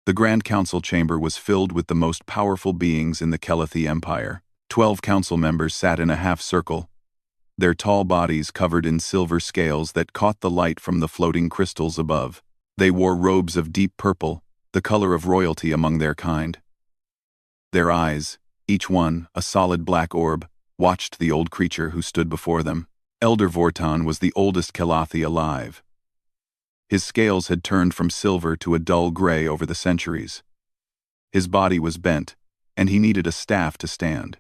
The Grand Council chamber was filled with the most powerful beings in the Kelethi Empire. 12 council members sat in a half-circle, their tall bodies covered in silver scales that caught the light from the floating crystals above. They wore robes of deep purple, the color of royalty among their kind. Their eyes, each one a solid black orb, watched the old creature who stood before them. Elder Vortan was the oldest Kelathi alive. His scales had turned from silver to a dull gray over the centuries. His body was bent, and he needed a staff to stand.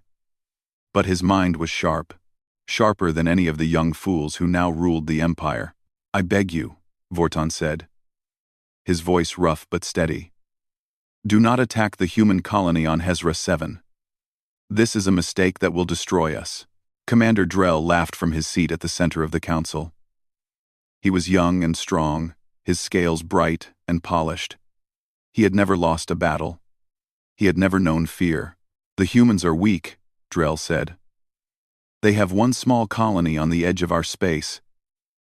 But his mind was sharp, sharper than any of the young fools who now ruled the empire. "I beg you," Vortan said, his voice rough but steady. "Do not attack the human colony on Hezra 7. This is a mistake that will destroy us." Commander Drell laughed from his seat at the center of the council. He was young and strong, his scales bright and polished. He had never lost a battle. He had never known fear. "The humans are weak," Drell said. "They have one small colony on the edge of our space.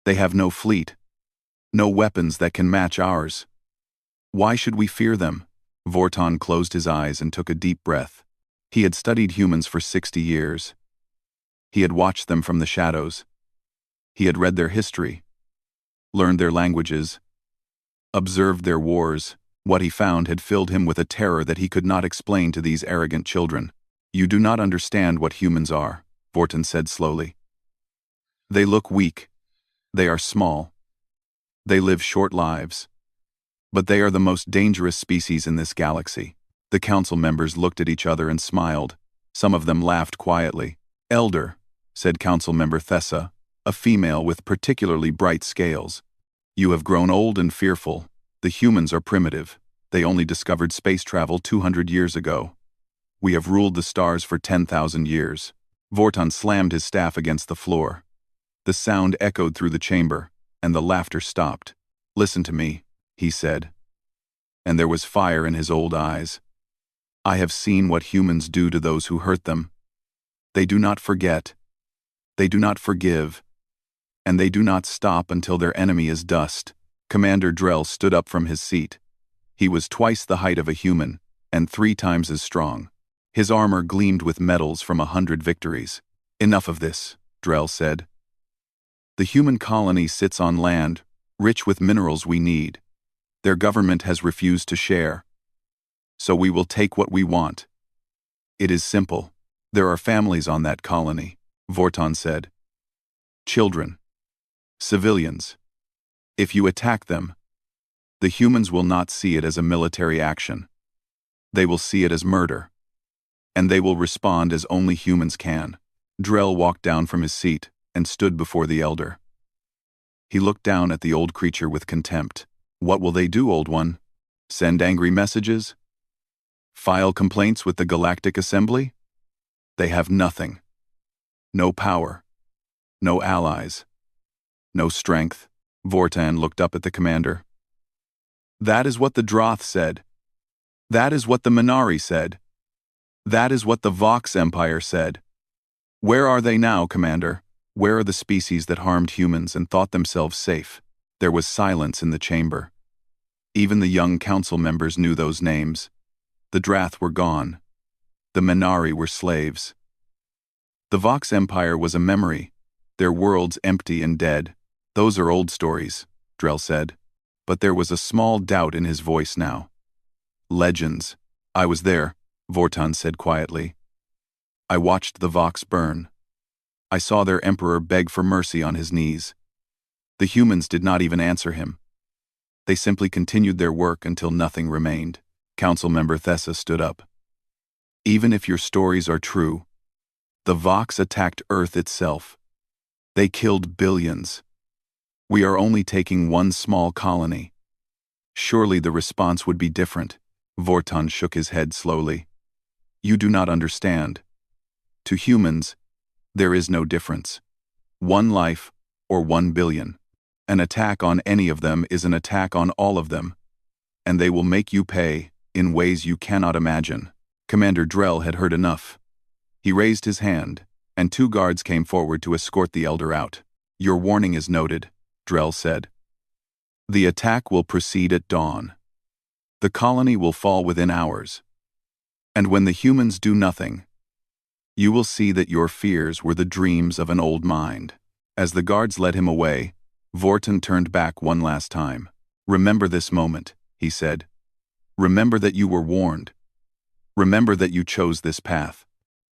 They have no fleet, no weapons that can match ours. Why should we fear them?" Vortan closed his eyes and took a deep breath. He had studied humans for 60 years. He had watched them from the shadows. He had read their history, learned their languages, observed their wars. What he found had filled him with a terror that he could not explain to these arrogant children. "You do not understand what humans are," Vortan said slowly. "They look weak. They are small. They live short lives. But they are the most dangerous species in this galaxy." The council members looked at each other and smiled. Some of them laughed quietly. "Elder," said Council Member Thessa, a female with particularly bright scales, "you have grown old and fearful. The humans are primitive. They only discovered space travel 200 years ago. We have ruled the stars for 10,000 years." Vortan slammed his staff against the floor. The sound echoed through the chamber, and the laughter stopped. "Listen to me," he said, and there was fire in his old eyes. "I have seen what humans do to those who hurt them. They do not forget. They do not forgive. And they do not stop until their enemy is dust." Commander Drell stood up from his seat. He was twice the height of a human, and 3 times as strong. His armor gleamed with medals from 100 victories. "Enough of this," Drell said. "The human colony sits on land, rich with minerals we need. Their government has refused to share. So we will take what we want. It is simple. There are families on that colony," Vortan said. "Children. Civilians. If you attack them, the humans will not see it as a military action. They will see it as murder. And they will respond as only humans can." Drell walked down from his seat and stood before the elder. He looked down at the old creature with contempt. "What will they do, old one? Send angry messages? File complaints with the Galactic Assembly? They have nothing. No power. No allies. No strength." Vortan looked up at the commander. "That is what the Droth said. That is what the Minari said. That is what the Vox Empire said. Where are they now, Commander? Where are the species that harmed humans and thought themselves safe?" There was silence in the chamber. Even the young council members knew those names. The Drath were gone. The Minari were slaves. The Vox Empire was a memory, their worlds empty and dead. "Those are old stories," Drell said, but there was a small doubt in his voice now. "Legends. I was there," Vortan said quietly. "I watched the Vox burn. I saw their emperor beg for mercy on his knees. The humans did not even answer him. They simply continued their work until nothing remained." Council Member Thessa stood up. "Even if your stories are true, the Vox attacked Earth itself. They killed billions. We are only taking one small colony. Surely the response would be different." Vortan shook his head slowly. "You do not understand. To humans, there is no difference. One life or 1 billion. An attack on any of them is an attack on all of them. And they will make you pay in ways you cannot imagine." Commander Drell had heard enough. He raised his hand, and 2 guards came forward to escort the elder out. "Your warning is noted," Drell said. "The attack will proceed at dawn. The colony will fall within hours. And when the humans do nothing, you will see that your fears were the dreams of an old mind. As the guards led him away, Vorton turned back one last time. Remember this moment, he said. Remember that you were warned. Remember that you chose this path.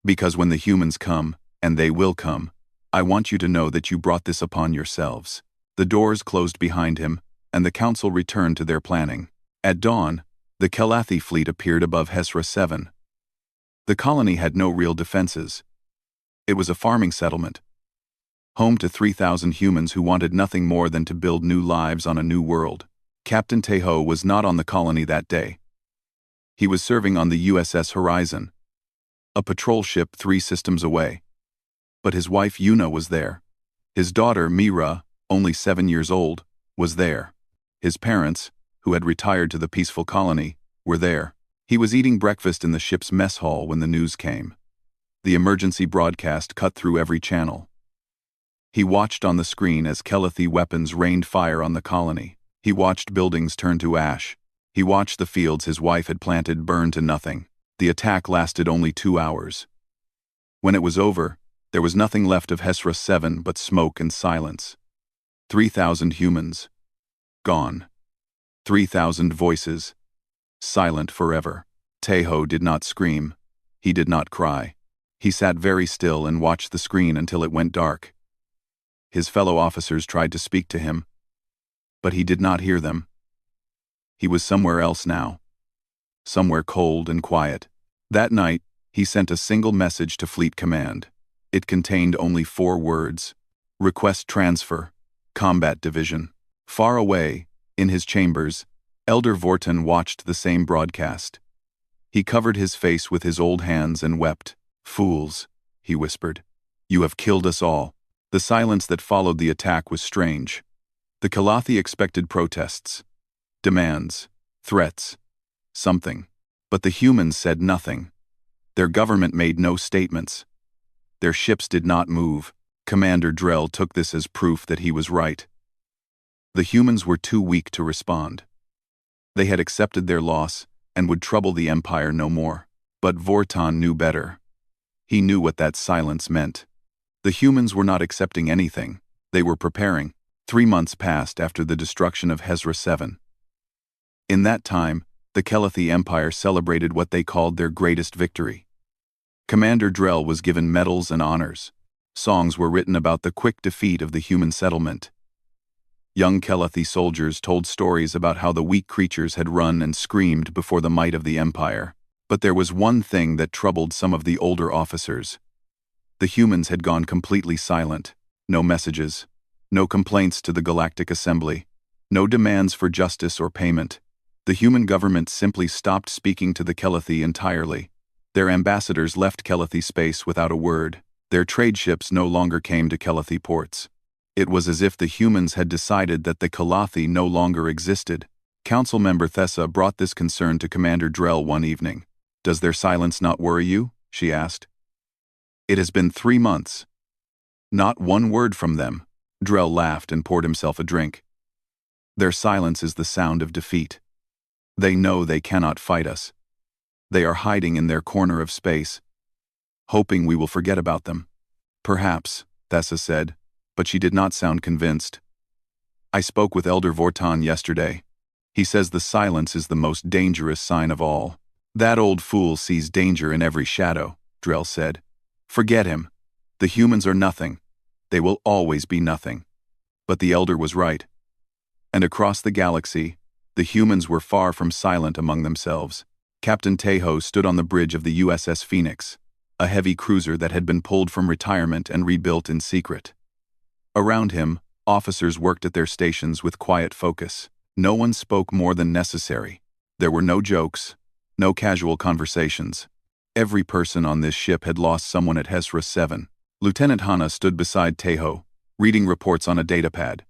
Because when the humans come, and they will come, I want you to know that you brought this upon yourselves. The doors closed behind him, and the council returned to their planning. At dawn, the Calathi fleet appeared above HFY 7. The colony had no real defenses. It was a farming settlement, home to 3,000 humans who wanted nothing more than to build new lives on a new world. Captain Teho was not on the colony that day. He was serving on the USS Horizon, a patrol ship 3 systems away. But his wife Yuna was there. His daughter Mira, only 7 years old, was there. His parents, who had retired to the peaceful colony, were there. He was eating breakfast in the ship's mess hall when the news came. The emergency broadcast cut through every channel. He watched on the screen as Calathi weapons rained fire on the colony. He watched buildings turn to ash. He watched the fields his wife had planted burn to nothing. The attack lasted only 2 hours. When it was over, there was nothing left of HFY 7 but smoke and silence. 3,000 humans. Gone. 3,000 voices. Silent forever. Teho did not scream. He did not cry. He sat very still and watched the screen until it went dark. His fellow officers tried to speak to him, but he did not hear them. He was somewhere else now. Somewhere cold and quiet. That night, he sent a single message to Fleet Command. It contained only 4 words. Request transfer. Combat Division. Far away, in his chambers, Elder Vorton watched the same broadcast. He covered his face with his old hands and wept. Fools, he whispered. You have killed us all. The silence that followed the attack was strange. The Calathi expected protests, demands, threats, something. But the humans said nothing. Their government made no statements. Their ships did not move. Commander Drell took this as proof that he was right. The humans were too weak to respond. They had accepted their loss and would trouble the Empire no more. But Vorton knew better. He knew what that silence meant. The humans were not accepting anything. They were preparing. 3 months passed after the destruction of HFY 7. In that time, the Calathi Empire celebrated what they called their greatest victory. Commander Drell was given medals and honors. Songs were written about the quick defeat of the human settlement. Young Calathi soldiers told stories about how the weak creatures had run and screamed before the might of the Empire. But there was one thing that troubled some of the older officers. The humans had gone completely silent. No messages. No complaints to the Galactic Assembly. No demands for justice or payment. The human government simply stopped speaking to the Calathi entirely. Their ambassadors left Calathi space without a word. Their trade ships no longer came to Calathi ports. It was as if the humans had decided that the Calathi no longer existed. Council member Thessa brought this concern to Commander Drell one evening. Does their silence not worry you? She asked. It has been 3 months. Not one word from them. Drell laughed and poured himself a drink. Their silence is the sound of defeat. They know they cannot fight us. They are hiding in their corner of space, hoping we will forget about them. Perhaps, Thessa said, but she did not sound convinced. I spoke with Elder Vorton yesterday. He says the silence is the most dangerous sign of all. That old fool sees danger in every shadow, Drell said. Forget him. The humans are nothing. They will always be nothing. But the Elder was right. And across the galaxy, the humans were far from silent among themselves. Captain Teho stood on the bridge of the USS Phoenix, a heavy cruiser that had been pulled from retirement and rebuilt in secret. Around him, officers worked at their stations with quiet focus. No one spoke more than necessary. There were no jokes, no casual conversations. Every person on this ship had lost someone at HFY 7. Lieutenant Hana stood beside Teho, reading reports on a datapad.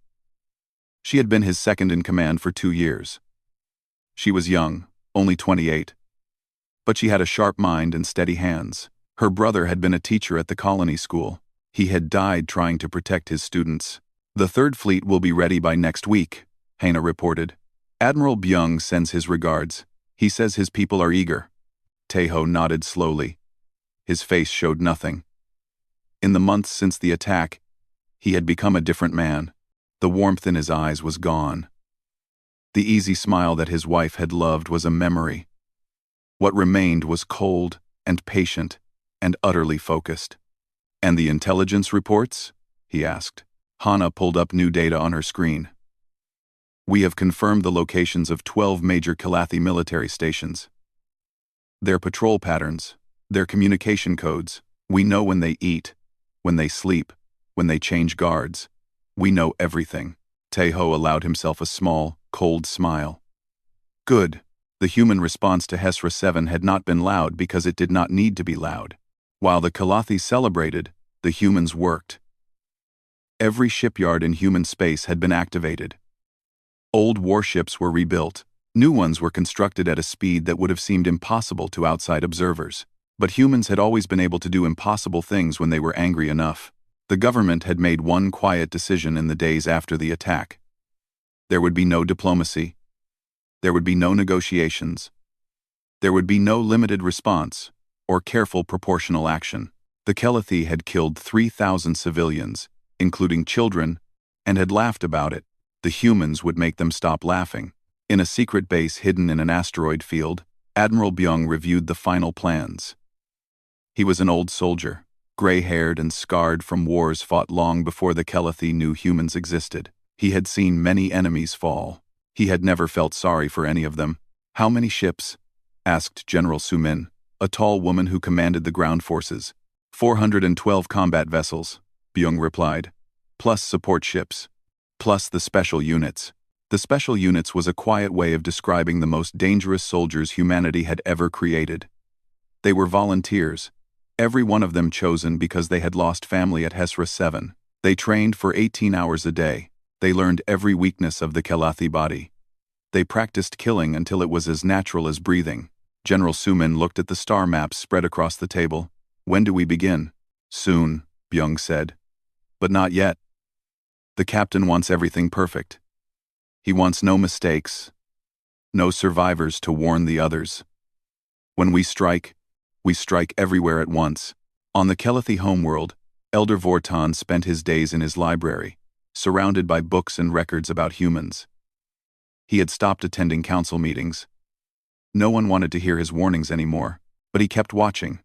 She had been his second in command for 2 years. She was young, only 28. But she had a sharp mind and steady hands. Her brother had been a teacher at the colony school. He had died trying to protect his students. The 3rd Fleet will be ready by next week, Hana reported. Admiral Byung sends his regards. He says his people are eager. Teho nodded slowly. His face showed nothing. In the months since the attack, he had become a different man. The warmth in his eyes was gone. The easy smile that his wife had loved was a memory. What remained was cold and patient and utterly focused. "And the intelligence reports?" he asked. Hana pulled up new data on her screen. "We have confirmed the locations of 12 major Kalathi military stations. Their patrol patterns, their communication codes. We know when they eat, when they sleep, when they change guards. We know everything." Teho allowed himself a small, cold smile. Good. The human response to HFY 7 had not been loud because it did not need to be loud. While the Kalathi celebrated, the humans worked. Every shipyard in human space had been activated. Old warships were rebuilt. New ones were constructed at a speed that would have seemed impossible to outside observers. But humans had always been able to do impossible things when they were angry enough. The government had made one quiet decision in the days after the attack. There would be no diplomacy. There would be no negotiations. There would be no limited response or careful proportional action. The Kalathi had killed 3,000 civilians, including children, and had laughed about it. The humans would make them stop laughing. In a secret base hidden in an asteroid field, Admiral Byung reviewed the final plans. He was an old soldier, gray-haired and scarred from wars fought long before the Kalathi knew humans existed. He had seen many enemies fall. He had never felt sorry for any of them. "How many ships?" asked General Sumin, a tall woman who commanded the ground forces. 412 combat vessels, Byung replied, plus support ships, plus the special units. The special units was a quiet way of describing the most dangerous soldiers humanity had ever created. They were volunteers, every one of them chosen because they had lost family at HFY 7. They trained for 18 hours a day. They learned every weakness of the Kalathi body. They practiced killing until it was as natural as breathing. General Sumin looked at the star maps spread across the table. "When do we begin?" "Soon," Byung said. "But not yet. The captain wants everything perfect. He wants no mistakes, no survivors to warn the others. When we strike everywhere at once." On the Kalathi homeworld, Elder Vortan spent his days in his library, surrounded by books and records about humans. He had stopped attending council meetings. No one wanted to hear his warnings anymore, but he kept watching.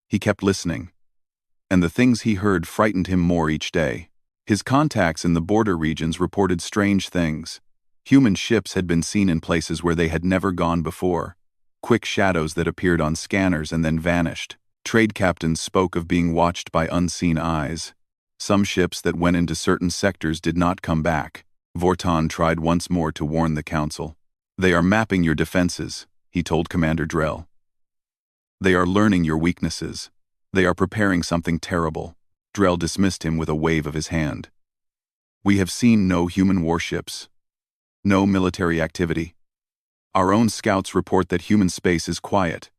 He kept listening. And the things he heard frightened him more each day. His contacts in the border regions reported strange things. Human ships had been seen in places where they had never gone before. Quick shadows that appeared on scanners and then vanished. Trade captains spoke of being watched by unseen eyes. Some ships that went into certain sectors did not come back. Vortan tried once more to warn the council. "They are mapping your defenses," he told Commander Drell. "They are learning your weaknesses. They are preparing something terrible." Drell dismissed him with a wave of his hand. "We have seen no human warships. No military activity. Our own scouts report that human space is quiet.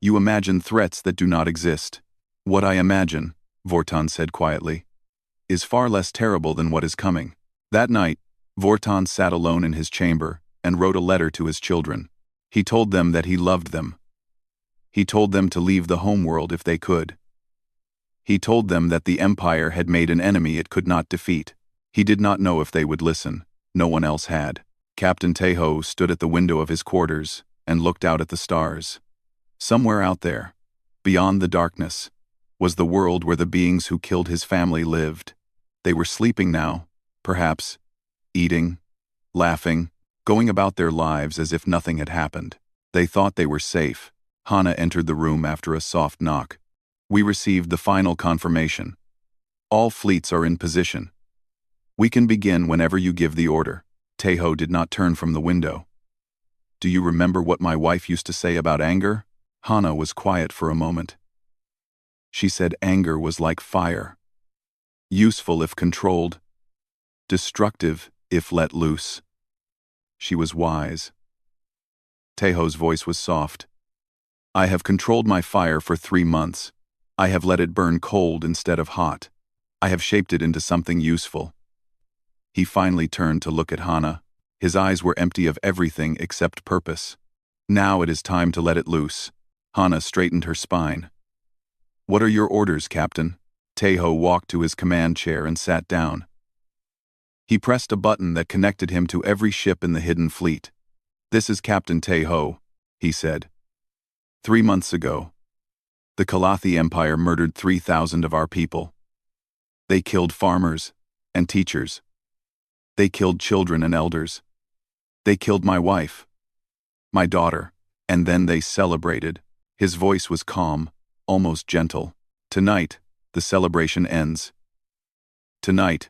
You imagine threats that do not exist." "What I imagine," Vortan said quietly, "is far less terrible than what is coming." That night, Vortan sat alone in his chamber and wrote a letter to his children. He told them that he loved them. He told them to leave the homeworld if they could. He told them that the Empire had made an enemy it could not defeat. He did not know if they would listen. No one else had. Captain Teho stood at the window of his quarters and looked out at the stars. Somewhere out there, beyond the darkness, was the world where the beings who killed his family lived. They were sleeping now, perhaps, eating, laughing, going about their lives as if nothing had happened. They thought they were safe. Hana entered the room after a soft knock. "We received the final confirmation. All fleets are in position. We can begin whenever you give the order." Teho did not turn from the window. "Do you remember what my wife used to say about anger?" Hana was quiet for a moment. "She said anger was like fire. Useful if controlled. Destructive if let loose. She was wise." Teho's voice was soft. "I have controlled my fire for 3 months. I have let it burn cold instead of hot. I have shaped it into something useful." He finally turned to look at Hana. His eyes were empty of everything except purpose. Now it is time to let it loose. Hana straightened her spine. What are your orders, Captain? Taeho walked to his command chair and sat down. He pressed a button that connected him to every ship in the hidden fleet. This is Captain Taeho, he said. 3 months ago, the Kalathi Empire murdered 3,000 of our people. They killed farmers and teachers. They killed children and elders. They killed my wife, my daughter, and then they celebrated. His voice was calm, almost gentle. Tonight, the celebration ends. Tonight,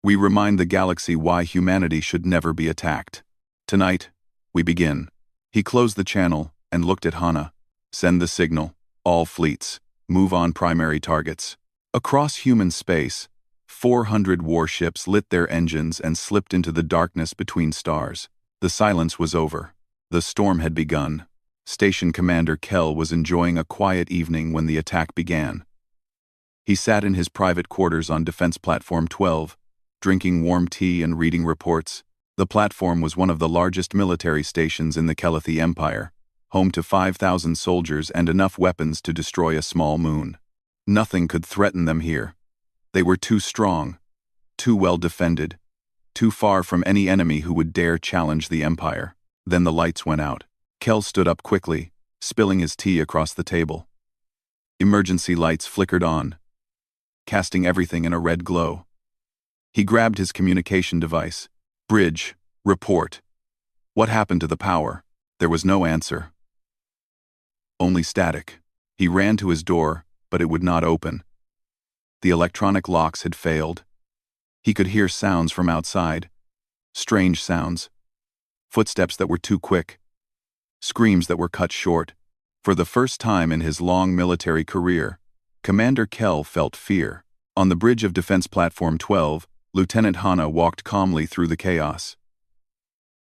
we remind the galaxy why humanity should never be attacked. Tonight, we begin. He closed the channel and looked at Hana. Send the signal. All fleets, move on primary targets. Across human space, 400 warships lit their engines and slipped into the darkness between stars. The silence was over. The storm had begun. Station Commander Kel was enjoying a quiet evening when the attack began. He sat in his private quarters on Defense Platform 12, drinking warm tea and reading reports. The platform was one of the largest military stations in the Kalathi Empire, home to 5,000 soldiers and enough weapons to destroy a small moon. Nothing could threaten them here. They were too strong, too well defended, too far from any enemy who would dare challenge the Empire. Then the lights went out. Kel stood up quickly, spilling his tea across the table. Emergency lights flickered on, casting everything in a red glow. He grabbed his communication device. Bridge, report. What happened to the power? There was no answer. Only static. He ran to his door, but it would not open. The electronic locks had failed. He could hear sounds from outside. Strange sounds. Footsteps that were too quick. Screams that were cut short. For the first time in his long military career, Commander Kel felt fear. On the bridge of Defense Platform 12, Lieutenant Hana walked calmly through the chaos.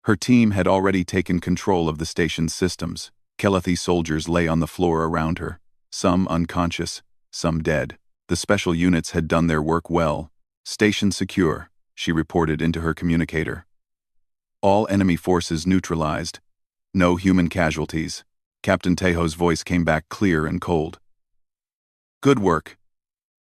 Her team had already taken control of the station's systems. Kalathi soldiers lay on the floor around her, some unconscious, some dead. The special units had done their work well. Station secure, she reported into her communicator. All enemy forces neutralized. No human casualties. Captain Taeho's voice came back clear and cold. Good work.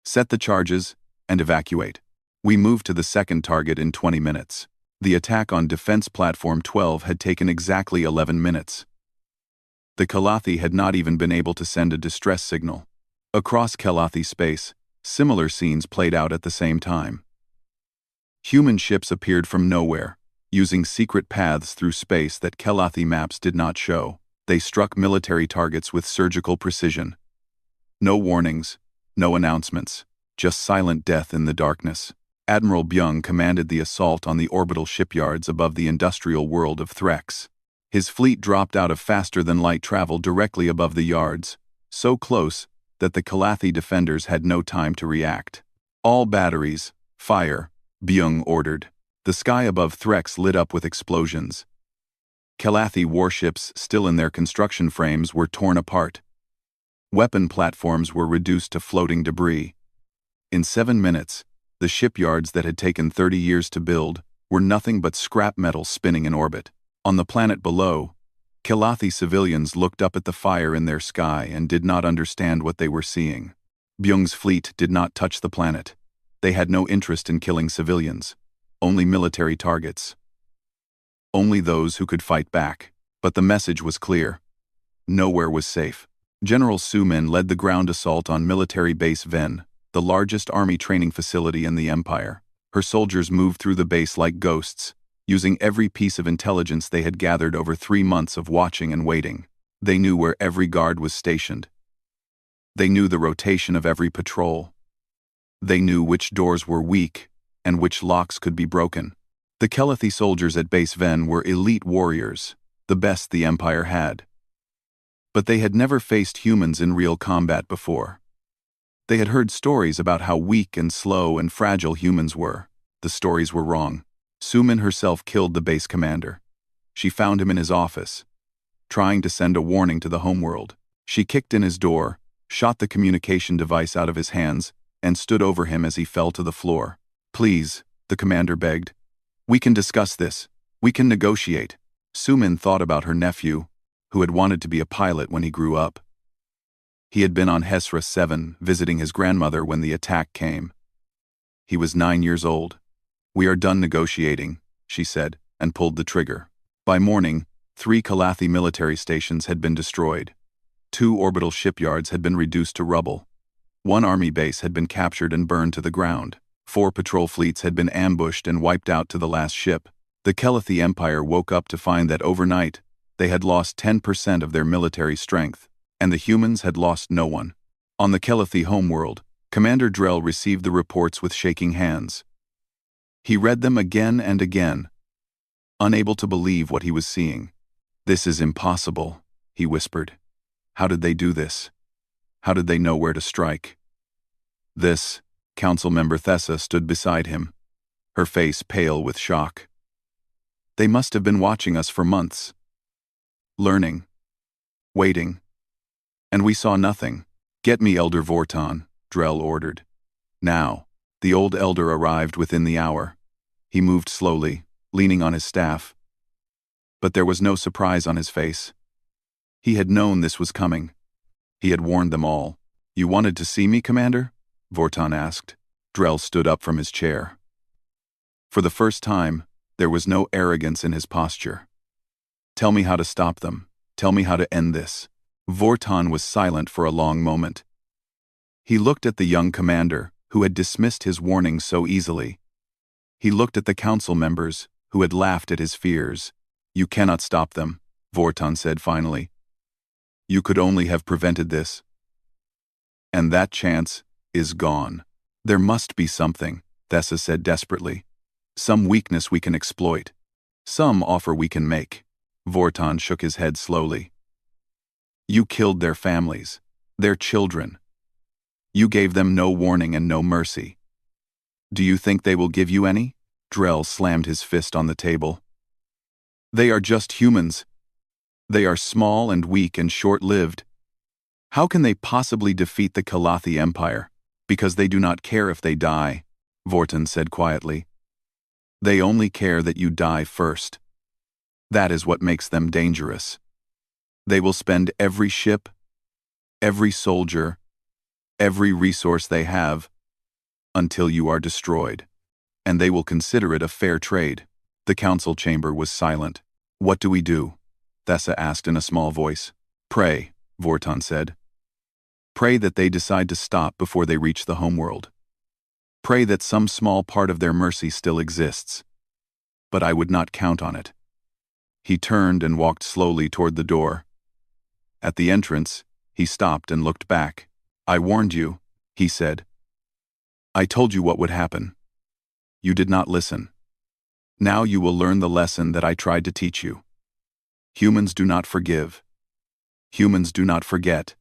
Set the charges and evacuate. We moved to the second target in 20 minutes. The attack on Defense Platform 12 had taken exactly 11 minutes. The Kalathi had not even been able to send a distress signal. Across Kalathi space, similar scenes played out at the same time. Human ships appeared from nowhere, using secret paths through space that Kalathi maps did not show. They struck military targets with surgical precision. No warnings, no announcements, just silent death in the darkness. Admiral Byung commanded the assault on the orbital shipyards above the industrial world of Threx. His fleet dropped out of faster-than-light travel directly above the yards, so close that the Kalathi defenders had no time to react. All batteries, fire, Byung ordered. The sky above Threx lit up with explosions. Kalathi warships still in their construction frames were torn apart. Weapon platforms were reduced to floating debris. In 7 minutes, the shipyards that had taken 30 years to build were nothing but scrap metal spinning in orbit. On the planet below, Kalathi civilians looked up at the fire in their sky and did not understand what they were seeing. Byung's fleet did not touch the planet. They had no interest in killing civilians, only military targets. Only those who could fight back. But the message was clear. Nowhere was safe. General Su Min led the ground assault on Military Base Ven, the largest army training facility in the Empire. Her soldiers moved through the base like ghosts, using every piece of intelligence they had gathered over 3 months of watching and waiting. They knew where every guard was stationed. They knew the rotation of every patrol. They knew which doors were weak and which locks could be broken. The Kalathi soldiers at Base Ven were elite warriors, the best the Empire had. But they had never faced humans in real combat before. They had heard stories about how weak and slow and fragile humans were. The stories were wrong. Su Min herself killed the base commander. She found him in his office, trying to send a warning to the homeworld. She kicked in his door, shot the communication device out of his hands, and stood over him as he fell to the floor. Please, the commander begged. We can discuss this. We can negotiate. Sumin thought about her nephew, who had wanted to be a pilot when he grew up. He had been on Hesra 7, visiting his grandmother when the attack came. He was 9 years old. "We are done negotiating," she said, and pulled the trigger. By morning, 3 Calathi military stations had been destroyed. 2 orbital shipyards had been reduced to rubble. 1 army base had been captured and burned to the ground. 4 patrol fleets had been ambushed and wiped out to the last ship. The Calathi Empire woke up to find that overnight, they had lost 10% of their military strength, and the humans had lost no one. On the Calathi homeworld, Commander Drell received the reports with shaking hands. He read them again and again, unable to believe what he was seeing. "This is impossible," he whispered. "How did they do this? How did they know where to strike?" This, Council Member Thessa stood beside him, her face pale with shock. "They must have been watching us for months. Learning. Waiting. And we saw nothing." "Get me Elder Vorton," Drell ordered. Now, the old elder arrived within the hour. He moved slowly, leaning on his staff. But there was no surprise on his face. He had known this was coming. He had warned them all. "You wanted to see me, Commander?" Vorton asked. Drell stood up from his chair. For the first time, there was no arrogance in his posture. "Tell me how to stop them. Tell me how to end this." Vorton was silent for a long moment. He looked at the young commander, who had dismissed his warning so easily. He looked at the council members, who had laughed at his fears. "You cannot stop them," Vorton said finally. "You could only have prevented this. And that chance is gone." "There must be something," Thessa said desperately. "Some weakness we can exploit. Some offer we can make." Vorton shook his head slowly. "You killed their families, their children. You gave them no warning and no mercy. Do you think they will give you any?" Drell slammed his fist on the table. "They are just humans. They are small and weak and short-lived. How can they possibly defeat the Calathi Empire? Because they do not care if they die," Vorton said quietly. "They only care that you die first. That is what makes them dangerous. They will spend every ship, every soldier, every resource they have, until you are destroyed. And they will consider it a fair trade." The council chamber was silent. "What do we do?" Thessa asked in a small voice. "Pray," Vorton said. "Pray that they decide to stop before they reach the homeworld. Pray that some small part of their mercy still exists. But I would not count on it." He turned and walked slowly toward the door. At the entrance, he stopped and looked back. "I warned you," he said. "I told you what would happen. You did not listen. Now you will learn the lesson that I tried to teach you. Humans do not forgive. Humans do not forget.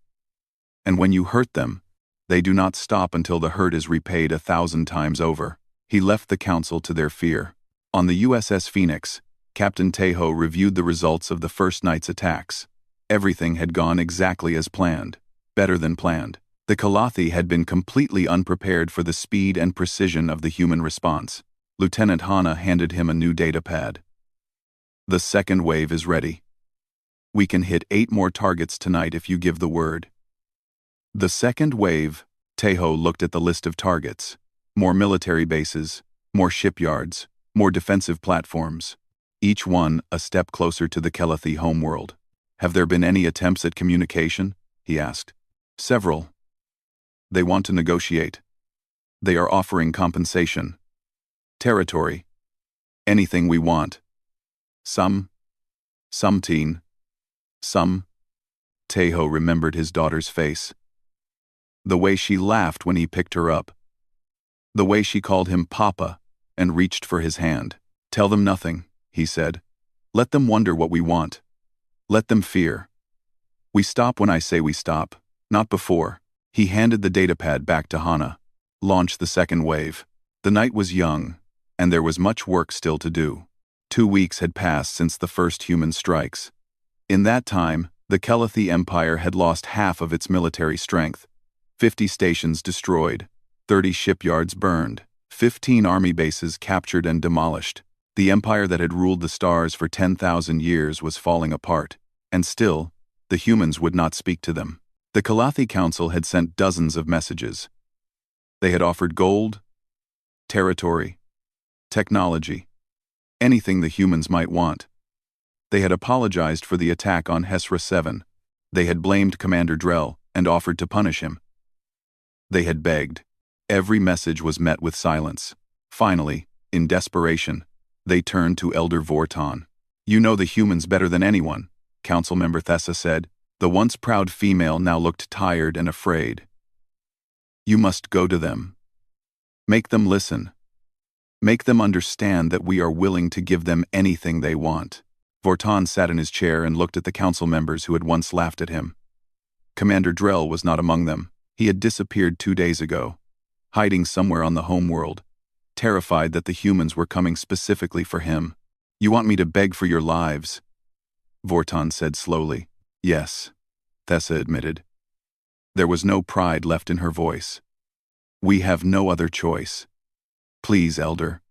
And when you hurt them, they do not stop until the hurt is repaid 1,000 times over." He left the council to their fear. On the USS Phoenix, Captain Tejo reviewed the results of the first night's attacks. Everything had gone exactly as planned, better than planned. The Calathi had been completely unprepared for the speed and precision of the human response. Lieutenant Hanna handed him a new datapad. "The second wave is ready. We can hit 8 more targets tonight if you give the word." The second wave, Tejo looked at the list of targets. More military bases, more shipyards, more defensive platforms. Each one a step closer to the Calathi homeworld. "Have there been any attempts at communication?" he asked. "Several. They want to negotiate. They are offering compensation. Territory. Anything we want. Some teen. Some." Tejo remembered his daughter's face. The way she laughed when he picked her up. The way she called him Papa and reached for his hand. "Tell them nothing," he said. "Let them wonder what we want. Let them fear. We stop when I say we stop, not before." He handed the datapad back to Hanna. "Launch the second wave." The night was young, and there was much work still to do. 2 weeks had passed since the first human strikes. In that time, the Calathi Empire had lost half of its military strength. 50 stations destroyed, 30 shipyards burned, 15 army bases captured and demolished. The empire that had ruled the stars for 10,000 years was falling apart, and still, the humans would not speak to them. The Calathi Council had sent dozens of messages. They had offered gold, territory, technology, anything the humans might want. They had apologized for the attack on HFY 7. They had blamed Commander Drell and offered to punish him. They had begged. Every message was met with silence. Finally, in desperation, they turned to Elder Vorton. "You know the humans better than anyone," Council Member Thessa said. The once proud female now looked tired and afraid. "You must go to them. Make them listen. Make them understand that we are willing to give them anything they want." Vorton sat in his chair and looked at the council members who had once laughed at him. Commander Drell was not among them. He had disappeared 2 days ago, hiding somewhere on the homeworld, terrified that the humans were coming specifically for him. "You want me to beg for your lives?" Vorton said slowly. "Yes," Thessa admitted. There was no pride left in her voice. "We have no other choice. Please, Elder.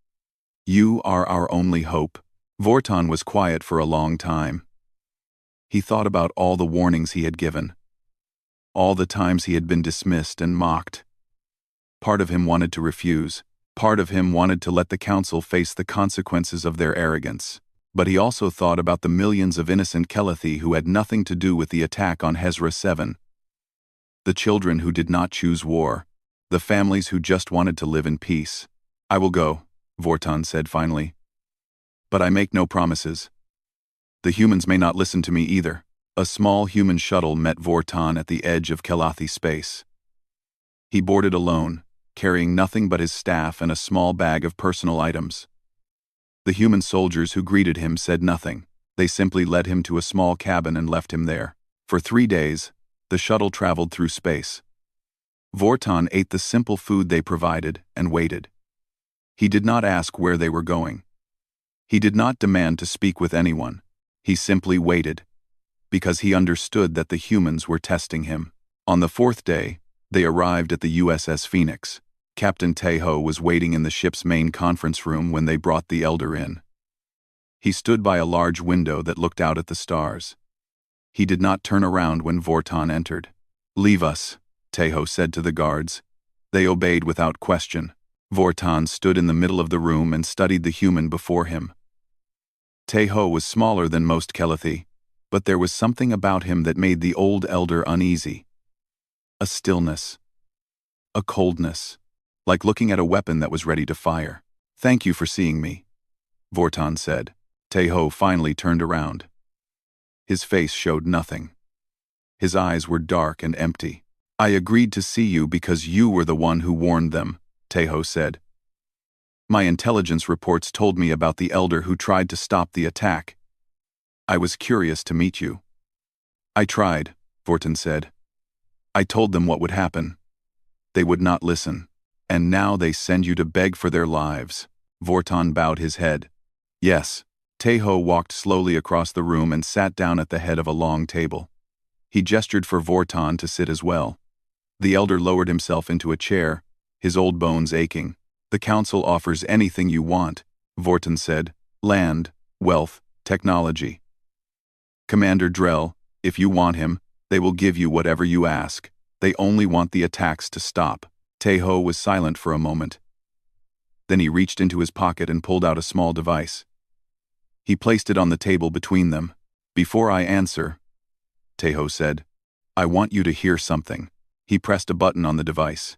You are our only hope." Vorton was quiet for a long time. He thought about all the warnings he had given, all the times he had been dismissed and mocked. Part of him wanted to refuse. Part of him wanted to let the council face the consequences of their arrogance. But he also thought about the millions of innocent Calathi who had nothing to do with the attack on HFY 7. The children who did not choose war. The families who just wanted to live in peace. "I will go," Vorton said finally. "But I make no promises. The humans may not listen to me either." A small human shuttle met Vorton at the edge of Calathi space. He boarded alone, carrying nothing but his staff and a small bag of personal items. The human soldiers who greeted him said nothing. They simply led him to a small cabin and left him there. For 3 days, the shuttle traveled through space. Vorton ate the simple food they provided and waited. He did not ask where they were going. He did not demand to speak with anyone. He simply waited, because he understood that the humans were testing him. On the 4th day, they arrived at the USS Phoenix. Captain Tejo was waiting in the ship's main conference room when they brought the Elder in. He stood by a large window that looked out at the stars. He did not turn around when Vorton entered. "Leave us," Tejo said to the guards. They obeyed without question. Vorton stood in the middle of the room and studied the human before him. Tejo was smaller than most Calathi, but there was something about him that made the old Elder uneasy. A stillness. A coldness. Like looking at a weapon that was ready to fire. "Thank you for seeing me," Vorton said. Tejo finally turned around. His face showed nothing. His eyes were dark and empty. "I agreed to see you because you were the one who warned them," Tejo said. "My intelligence reports told me about the Elder who tried to stop the attack. I was curious to meet you." "I tried," Vorton said. "I told them what would happen. They would not listen. And now they send you to beg for their lives." Vorton bowed his head. "Yes." Tejo walked slowly across the room and sat down at the head of a long table. He gestured for Vorton to sit as well. The Elder lowered himself into a chair, his old bones aching. "The council offers anything you want," Vorton said. "Land, wealth, technology. Commander Drell, if you want him, they will give you whatever you ask. They only want the attacks to stop." Tejo was silent for a moment. Then he reached into his pocket and pulled out a small device. He placed it on the table between them. "Before I answer," Tejo said, "I want you to hear something." He pressed a button on the device.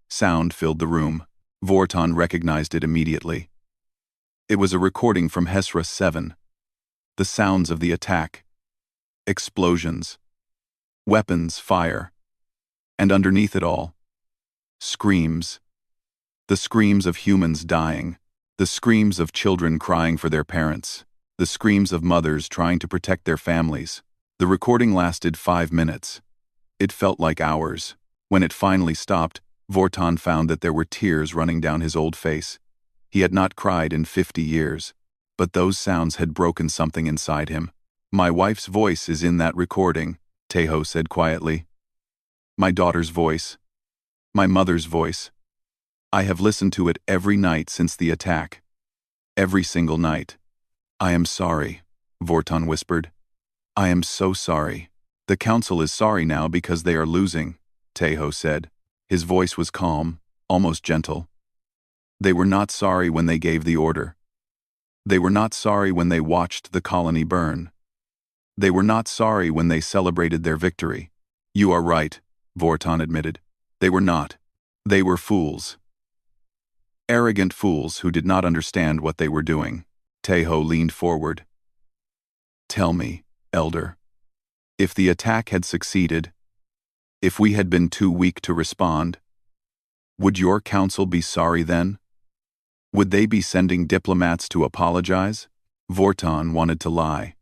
Sound filled the room. Vorton recognized it immediately. It was a recording from HFY 7. The sounds of the attack. Explosions. Weapons fire. And underneath it all, screams. The screams of humans dying. The screams of children crying for their parents. The screams of mothers trying to protect their families. The recording lasted 5 minutes. It felt like hours. When it finally stopped, Vorton found that there were tears running down his old face. He had not cried in 50 years. But those sounds had broken something inside him. "My wife's voice is in that recording," Tejo said quietly. "My daughter's voice. My mother's voice. I have listened to it every night since the attack. every single night. "I am sorry," Vorton whispered. "I am so sorry." "The council is sorry now because they are losing," Tejo said. His voice was calm, almost gentle. "They were not sorry when they gave the order. They were not sorry when they watched the colony burn. They were not sorry when they celebrated their victory." "You are right," Vorton admitted. "They were not. They were fools. Arrogant fools who did not understand what they were doing." Tejo leaned forward. "Tell me, Elder, if the attack had succeeded, if we had been too weak to respond, would your council be sorry then? Would they be sending diplomats to apologize?" Vorton wanted to lie.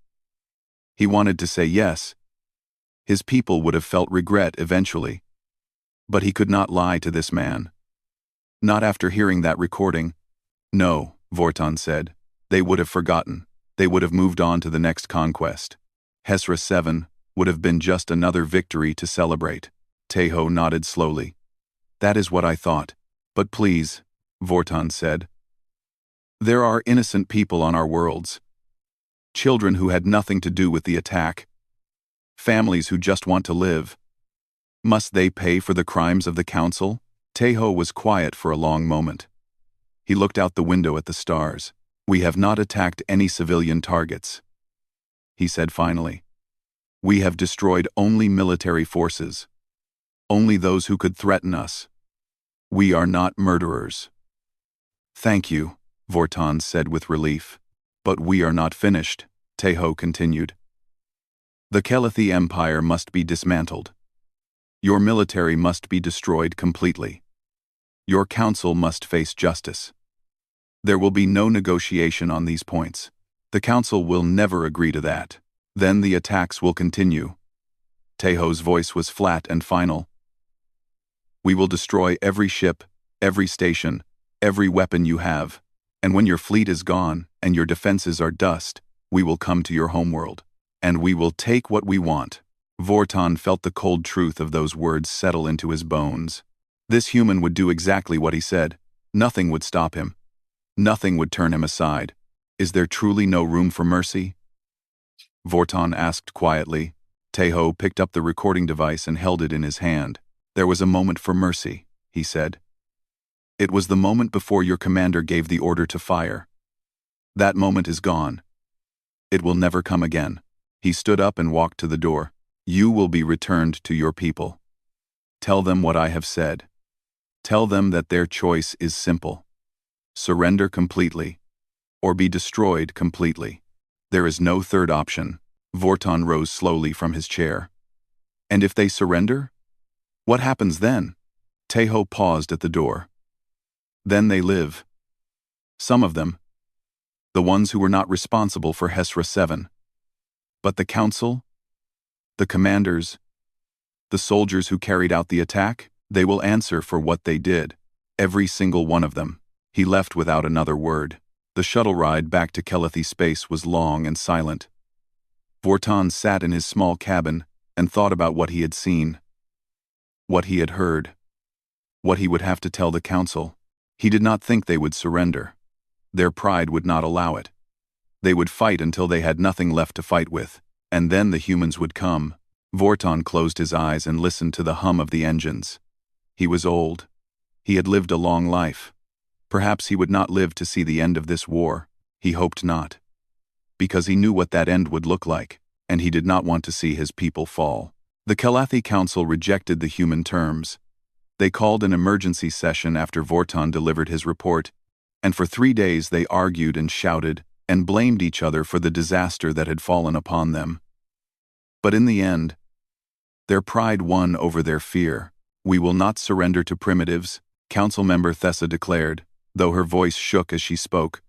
He wanted to say yes. His people would have felt regret eventually. But he could not lie to this man. Not after hearing that recording. "No," Vorton said. "They would have forgotten. They would have moved on to the next conquest. HFY 7 would have been just another victory to celebrate." Tejo nodded slowly. "That is what I thought. But please," Vorton said. "There are innocent people on our worlds. Children who had nothing to do with the attack. Families who just want to live. Must they pay for the crimes of the council?" Tejo was quiet for a long moment. He looked out the window at the stars. "We have not attacked any civilian targets," he said finally. "We have destroyed only military forces. Only those who could threaten us. We are not murderers." "Thank you," Vorton said with relief. "But we are not finished," Tejo continued. "The Calathi Empire must be dismantled. Your military must be destroyed completely. Your council must face justice. There will be no negotiation on these points. The council will never agree to that. Then the attacks will continue." Tejo's voice was flat and final. "We will destroy every ship, every station, every weapon you have. And when your fleet is gone and your defenses are dust, we will come to your homeworld. And we will take what we want." Vorton felt the cold truth of those words settle into his bones. This human would do exactly what he said. Nothing would stop him. Nothing would turn him aside. "Is there truly no room for mercy?" Vorton asked quietly. Tejo picked up the recording device and held it in his hand. "There was a moment for mercy," he said. "It was the moment before your commander gave the order to fire. That moment is gone. It will never come again." He stood up and walked to the door. "You will be returned to your people. Tell them what I have said. Tell them that their choice is simple. Surrender completely, or be destroyed completely. There is no third option." Vorton rose slowly from his chair. "And if they surrender? What happens then?" Tejo paused at the door. "Then they live. Some of them. The ones who were not responsible for HFY 7. But the council? The commanders? The soldiers who carried out the attack? They will answer for what they did. Every single one of them." He left without another word. The shuttle ride back to Calathi space was long and silent. Vorton sat in his small cabin and thought about what he had seen. What he had heard. What he would have to tell the council. He did not think they would surrender. Their pride would not allow it. They would fight until they had nothing left to fight with, and then the humans would come. Vorton closed his eyes and listened to the hum of the engines. He was old. He had lived a long life. Perhaps he would not live to see the end of this war. He hoped not. Because he knew what that end would look like, and he did not want to see his people fall. The Calathi Council rejected the human terms. They called an emergency session after Vorton delivered his report, and for 3 days they argued and shouted and blamed each other for the disaster that had fallen upon them. But in the end, their pride won over their fear. "We will not surrender to primitives," Council Member Thessa declared, though her voice shook as she spoke.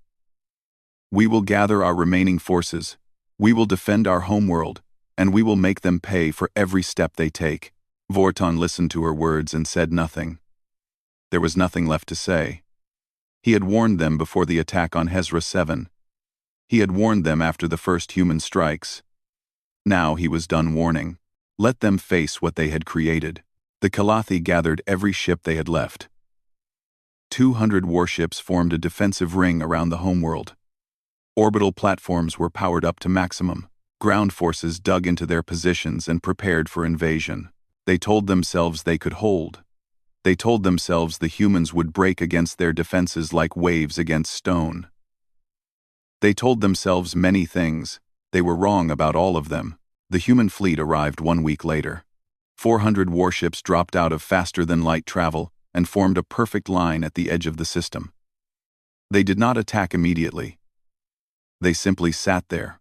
"We will gather our remaining forces. We will defend our homeworld, and we will make them pay for every step they take." Vorton listened to her words and said nothing. There was nothing left to say. He had warned them before the attack on HFY 7. He had warned them after the first human strikes. Now he was done warning. Let them face what they had created. The Calathi gathered every ship they had left. 200 warships formed a defensive ring around the homeworld. Orbital platforms were powered up to maximum. Ground forces dug into their positions and prepared for invasion. They told themselves they could hold. They told themselves the humans would break against their defenses like waves against stone. They told themselves many things. They were wrong about all of them. The human fleet arrived 1 week later. 400 warships dropped out of faster-than-light travel and formed a perfect line at the edge of the system. They did not attack immediately. They simply sat there,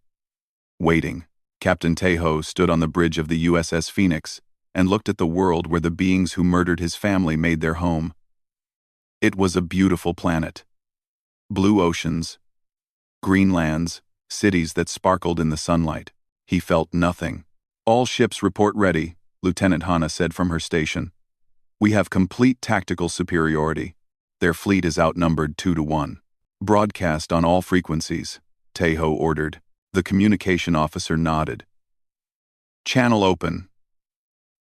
waiting. Captain Tejo stood on the bridge of the USS Phoenix and looked at the world where the beings who murdered his family made their home. It was a beautiful planet. Blue oceans, green lands, cities that sparkled in the sunlight. He felt nothing. "All ships report ready," Lieutenant Hana said from her station. "We have complete tactical superiority. Their fleet is outnumbered 2-1. Broadcast on all frequencies," Tejo ordered. The communication officer nodded. "Channel open."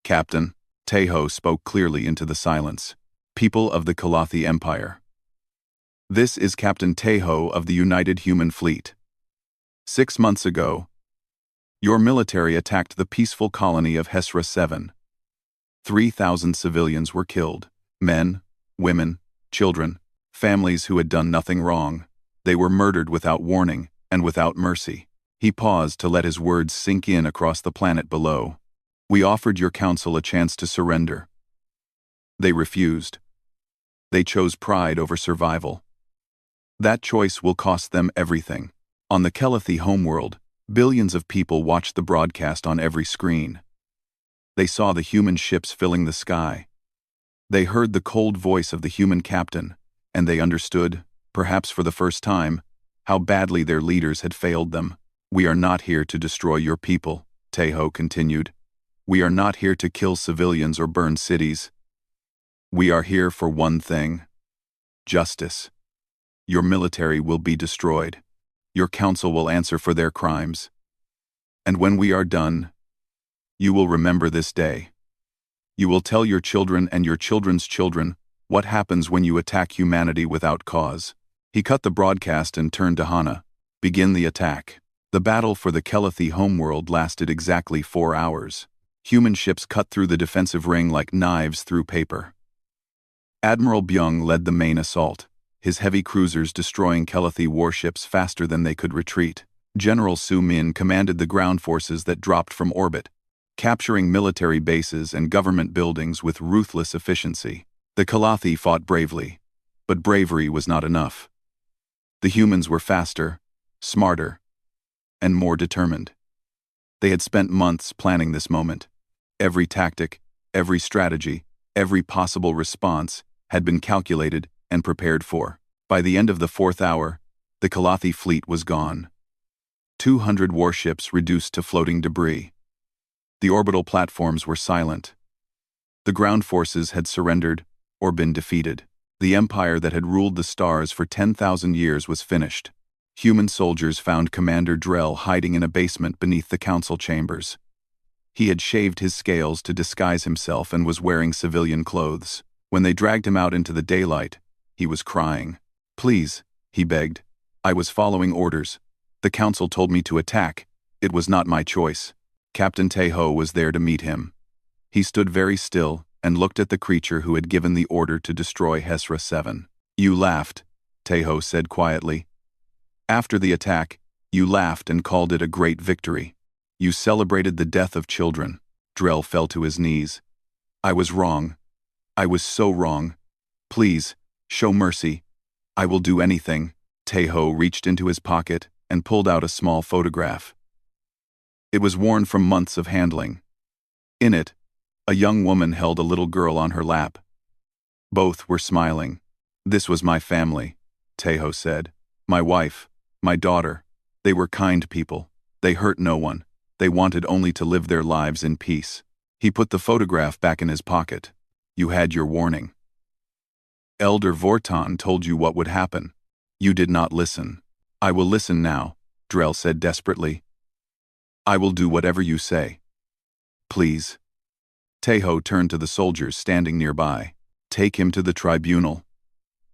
"Captain," Tejo spoke clearly into the silence. "People of the Kalathi Empire. This is Captain Tejo of the United Human Fleet. 6 months ago, your military attacked the peaceful colony of HFY 7. 3,000 civilians were killed. Men, women, children, families who had done nothing wrong. They were murdered without warning and without mercy." He paused to let his words sink in across the planet below. "We offered your council a chance to surrender. They refused. They chose pride over survival. That choice will cost them everything." On the Kalathi homeworld, billions of people watched the broadcast on every screen. They saw the human ships filling the sky. They heard the cold voice of the human captain, and they understood, perhaps for the first time, how badly their leaders had failed them. "We are not here to destroy your people," Tejo continued. "We are not here to kill civilians or burn cities. We are here for one thing: justice. Your military will be destroyed. Your council will answer for their crimes. And when we are done, you will remember this day. You will tell your children and your children's children what happens when you attack humanity without cause." He cut the broadcast and turned to Hana. "Begin the attack." The battle for the Kalathi homeworld lasted exactly 4 hours. Human ships cut through the defensive ring like knives through paper. Admiral Byung led the main assault, his heavy cruisers destroying Kalathi warships faster than they could retreat. General Su Min commanded the ground forces that dropped from orbit, capturing military bases and government buildings with ruthless efficiency. The Kalathi fought bravely, but bravery was not enough. The humans were faster, smarter, and more determined. They had spent months planning this moment. Every tactic, every strategy, every possible response had been calculated and prepared for. By the end of the 4th hour, the Kalathi fleet was gone. 200 warships reduced to floating debris. The orbital platforms were silent. The ground forces had surrendered or been defeated. The empire that had ruled the stars for 10,000 years was finished. Human soldiers found Commander Drell hiding in a basement beneath the council chambers. He had shaved his scales to disguise himself and was wearing civilian clothes. When they dragged him out into the daylight, he was crying. "Please," he begged. "I was following orders. The council told me to attack. It was not my choice." Captain Tejo was there to meet him. He stood very still and looked at the creature who had given the order to destroy HFY 7. "You laughed," Tejo said quietly. "After the attack, you laughed and called it a great victory. You celebrated the death of children." Drell fell to his knees. "I was wrong. I was so wrong. Please, show mercy. I will do anything." Tejo reached into his pocket and pulled out a small photograph. It was worn from months of handling. In it, a young woman held a little girl on her lap. Both were smiling. "This was my family," Tejo said. "My wife, my daughter. They were kind people. They hurt no one. They wanted only to live their lives in peace." He put the photograph back in his pocket. "You had your warning. Elder Vortan told you what would happen. You did not listen." "I will listen now," Drell said desperately. "I will do whatever you say. Please." Tejo turned to the soldiers standing nearby. "Take him to the tribunal."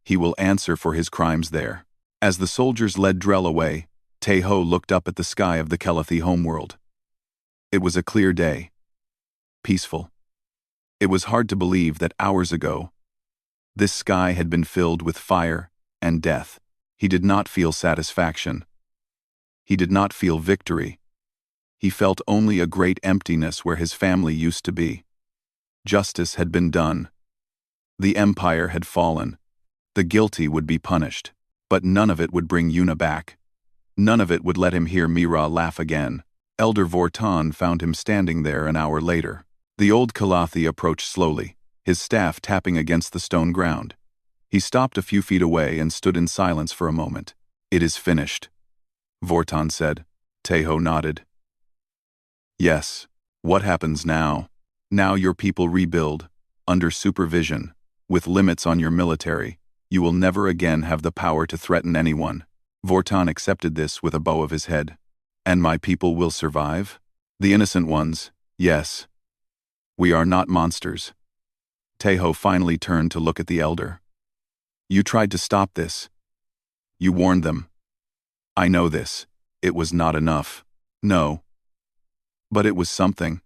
He will answer for his crimes there. As the soldiers led Drell away, Tae-ho looked up at the sky of the Kelathi homeworld. It was a clear day. Peaceful. It was hard to believe that hours ago, this sky had been filled with fire and death. He did not feel satisfaction. He did not feel victory. He felt only a great emptiness where his family used to be. Justice had been done. The empire had fallen. The guilty would be punished. But none of it would bring Yuna back. None of it would let him hear Mira laugh again. Elder Vortan found him standing there an hour later. The old Kelathi approached slowly, his staff tapping against the stone ground. He stopped a few feet away and stood in silence for a moment. "It is finished," Vortan said. Tae-ho nodded. "Yes. What happens now? Now your people rebuild, under supervision, with limits on your military. You will never again have the power to threaten anyone." Vortan accepted this with a bow of his head. "And my people will survive? The innocent ones, yes. We are not monsters." Tae-ho finally turned to look at the elder. "You tried to stop this. You warned them. I know this. It was not enough. No. But it was something."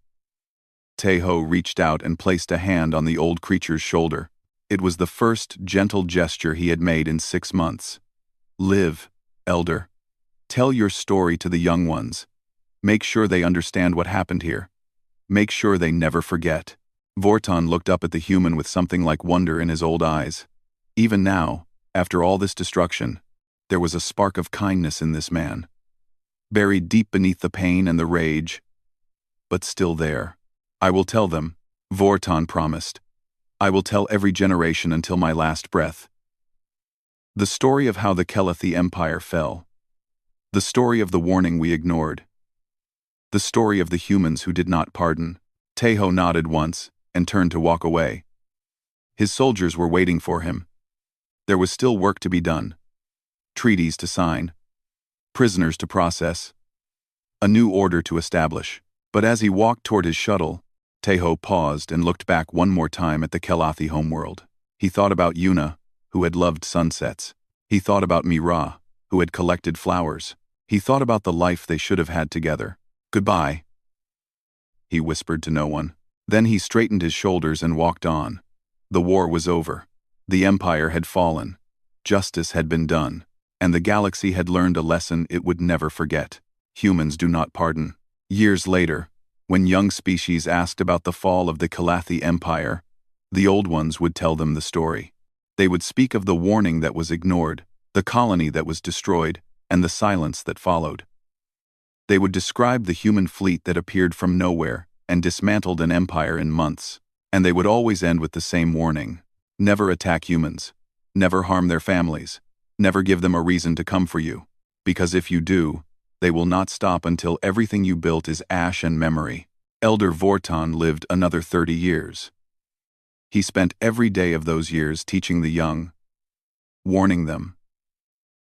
Tae-ho reached out and placed a hand on the old creature's shoulder. It was the first gentle gesture he had made in 6 months. "Live, elder. Tell your story to the young ones. Make sure they understand what happened here. Make sure they never forget." Vortan looked up at the human with something like wonder in his old eyes. Even now, after all this destruction, there was a spark of kindness in this man. Buried deep beneath the pain and the rage, but still there. "I will tell them," Vortan promised. "I will tell every generation until my last breath." The story of how the Kelathi Empire fell. The story of the warning we ignored. The story of the humans who did not pardon. Tae-ho nodded once and turned to walk away. His soldiers were waiting for him. There was still work to be done. Treaties to sign. Prisoners to process. A new order to establish. But as he walked toward his shuttle, Tae-ho paused and looked back one more time at the Kelathi homeworld. He thought about Yuna, who had loved sunsets. He thought about Mira, who had collected flowers. He thought about the life they should have had together. "Goodbye," he whispered to no one. Then he straightened his shoulders and walked on. The war was over. The empire had fallen. Justice had been done. And the galaxy had learned a lesson it would never forget. Humans do not pardon. Years later, when young species asked about the fall of the Kelathi Empire, the old ones would tell them the story. They would speak of the warning that was ignored, the colony that was destroyed, and the silence that followed. They would describe the human fleet that appeared from nowhere and dismantled an empire in months. And they would always end with the same warning: never attack humans, never harm their families, never give them a reason to come for you, because if you do, they will not stop until everything you built is ash and memory. Elder Vortan lived another 30 years. He spent every day of those years teaching the young, warning them,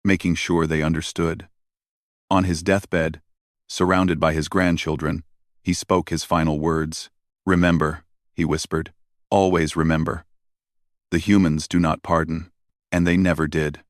making sure they understood. On his deathbed, surrounded by his grandchildren, he spoke his final words. "Remember," he whispered, "always remember. The humans do not pardon, and they never did."